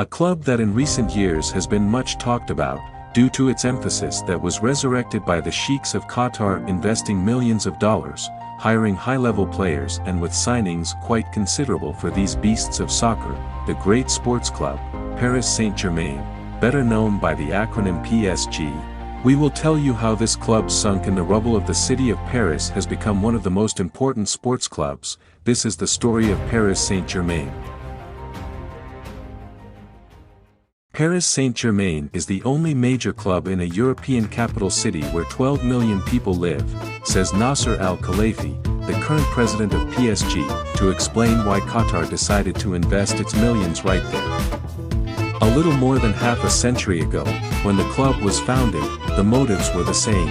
A club that in recent years has been much talked about, due to its emphasis that was resurrected by the sheiks of Qatar investing millions of dollars, hiring high-level players and with signings quite considerable for these beasts of soccer, the great sports club, Paris Saint Germain, better known by the acronym PSG. We will tell you how this club sunk in the rubble of the city of Paris has become one of the most important sports clubs. This is the story of Paris Saint Germain. Paris Saint Germain is the only major club in a European capital city where 12 million people live, says Nasser Al-Khelaifi, the current president of PSG, to explain why Qatar decided to invest its millions right there. A little more than half a century ago, when the club was founded, the motives were the same.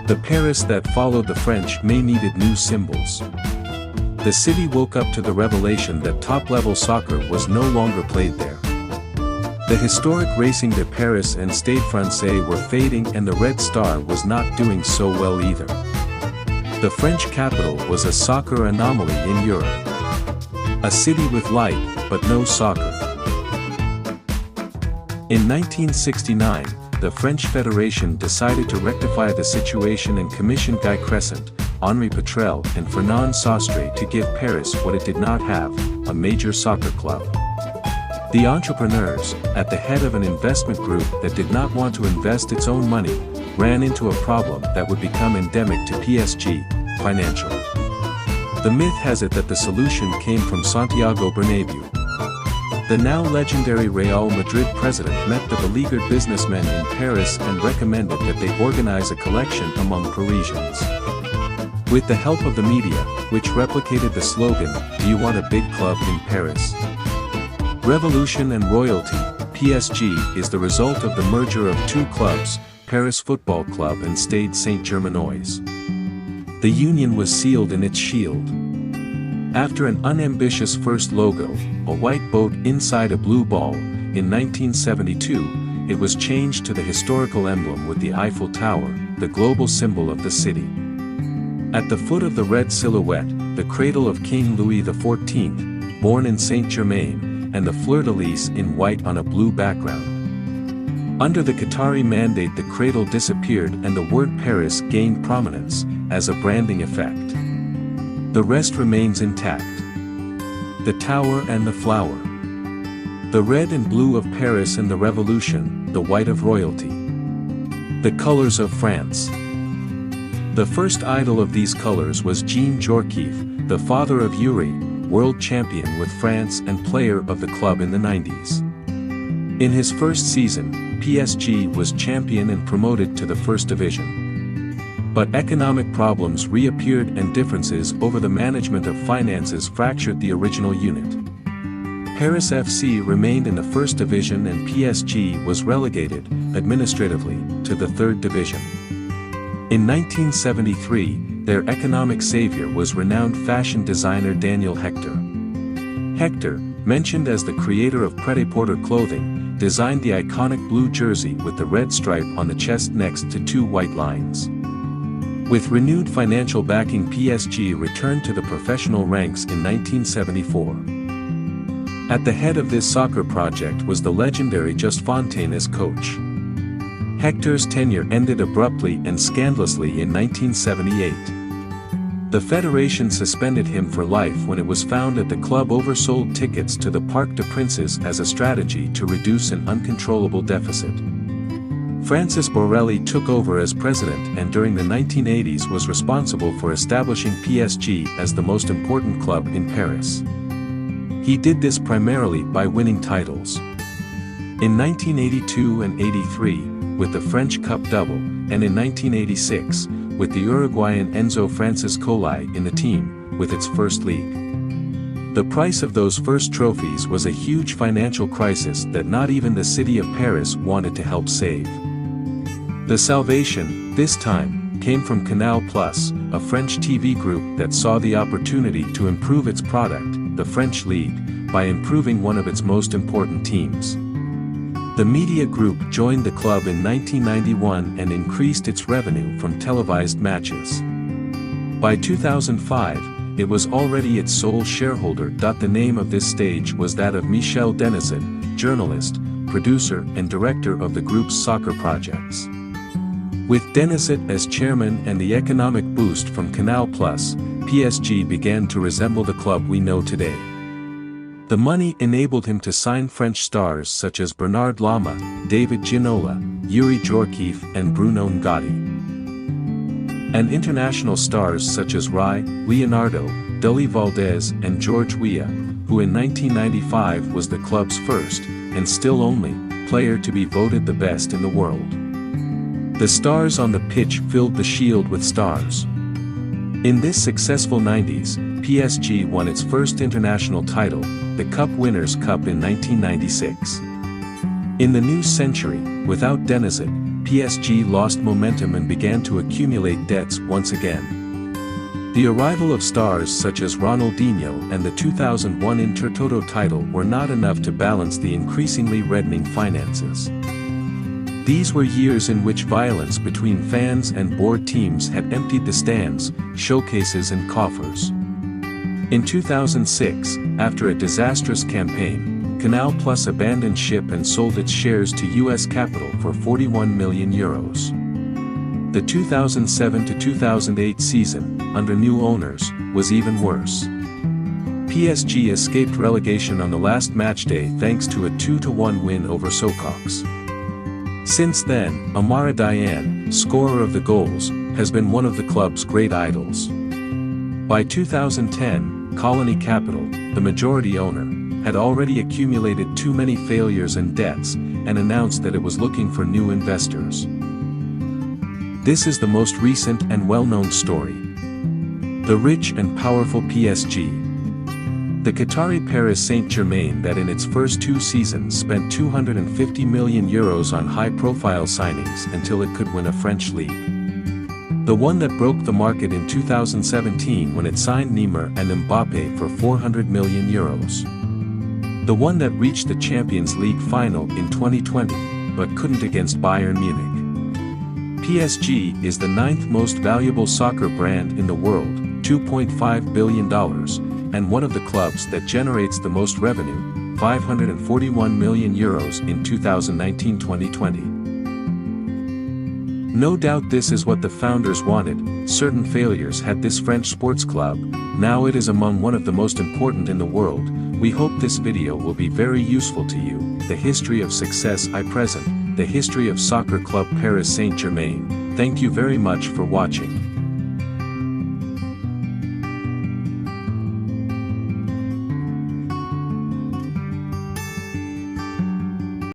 The Paris that followed the French may needed new symbols. The city woke up to the revelation that top-level soccer was no longer played there. The historic Racing de Paris and Stade Francais were fading and the Red Star was not doing so well either. The French capital was a soccer anomaly in Europe. A city with light, but no soccer. In 1969, the French Federation decided to rectify the situation and commissioned Guy Crescent, Henri Petrel and Fernand Sostre to give Paris what it did not have, a major soccer club. The entrepreneurs, at the head of an investment group that did not want to invest its own money, ran into a problem that would become endemic to PSG, financial. The myth has it that the solution came from Santiago Bernabeu. The now legendary Real Madrid president met the beleaguered businessmen in Paris and recommended that they organize a collection among Parisians. With the help of the media, which replicated the slogan, "Do you want a big club in Paris?" Revolution and royalty, PSG is the result of the merger of two clubs, Paris Football Club and Stade Saint-Germainois. The union was sealed in its shield. After an unambitious first logo, a white boat inside a blue ball, in 1972, it was changed to the historical emblem with the Eiffel Tower, the global symbol of the city. At the foot of the red silhouette, the cradle of King Louis XIV, born in Saint-Germain, and the fleur-de-lis in white on a blue background. Under the Qatari mandate the cradle disappeared and the word Paris gained prominence, as a branding effect. The rest remains intact. The tower and the flower. The red and blue of Paris and the revolution, the white of royalty. The colors of France. The first idol of these colors was Jean Djorkaeff, the father of Yuri, world champion with France and player of the club in the 90s. In his first season, PSG was champion and promoted to the first division. But economic problems reappeared and differences over the management of finances fractured the original unit. Paris FC remained in the first division and PSG was relegated, administratively, to the third division. In 1973, their economic savior was renowned fashion designer Daniel Hector. Hector, mentioned as the creator of pret-a-porter clothing, designed the iconic blue jersey with the red stripe on the chest next to two white lines. With renewed financial backing, PSG returned to the professional ranks in 1974. At the head of this soccer project was the legendary Just Fontaine as coach. Hector's tenure ended abruptly and scandalously in 1978. The federation suspended him for life when it was found that the club oversold tickets to the Parc des Princes as a strategy to reduce an uncontrollable deficit. Francis Borrelli took over as president and during the 1980s was responsible for establishing PSG as the most important club in Paris. He did this primarily by winning titles. In 1982 and 83, with the French Cup double, and in 1986, with the Uruguayan Enzo Francis Colai in the team, with its first league. The price of those first trophies was a huge financial crisis that not even the city of Paris wanted to help save. The salvation, this time, came from Canal+, a French TV group that saw the opportunity to improve its product, the French League, by improving one of its most important teams. The media group joined the club in 1991 and increased its revenue from televised matches. By 2005, it was already its sole shareholder. The name of this stage was that of Michel Denisot, journalist, producer and director of the group's soccer projects. With Denisot as chairman and the economic boost from Canal+, PSG began to resemble the club we know today. The money enabled him to sign French stars such as Bernard Lama, David Ginola, Yuri Djorkaeff and Bruno Ngati. And international stars such as Rai, Leonardo, Dully Valdez and George Weah, who in 1995 was the club's first, and still only, player to be voted the best in the world. The stars on the pitch filled the shield with stars. In this successful 90s, PSG won its first international title, the Cup Winners' Cup in 1996. In the new century, without Denisot, PSG lost momentum and began to accumulate debts once again. The arrival of stars such as Ronaldinho and the 2001 Intertoto title were not enough to balance the increasingly reddening finances. These were years in which violence between fans and board teams had emptied the stands, showcases and coffers. In 2006, after a disastrous campaign, Canal+ abandoned ship and sold its shares to US Capital for €41 million. The 2007-2008 season, under new owners, was even worse. PSG escaped relegation on the last matchday thanks to a 2-1 win over Socox. Since then, Amara Diane, scorer of the goals, has been one of the club's great idols. By 2010, Colony Capital, the majority owner, had already accumulated too many failures and debts, and announced that it was looking for new investors. This is the most recent and well-known story. The rich and powerful PSG. The Qatari Paris Saint Germain that in its first 2 seasons spent €250 million on high-profile signings until it could win a French league. The one that broke the market in 2017 when it signed Neymar and Mbappé for €400 million. The one that reached the Champions League final in 2020, but couldn't against Bayern Munich. PSG is the 9th most valuable soccer brand in the world, $2.5 billion, and one of the clubs that generates the most revenue, €541 million in 2019-2020. No doubt this is what the founders wanted. Certain failures had this French sports club, now it is among one of the most important in the world. We hope this video will be very useful to you. The history of success I present, the history of soccer club Paris Saint Germain. Thank you very much for watching.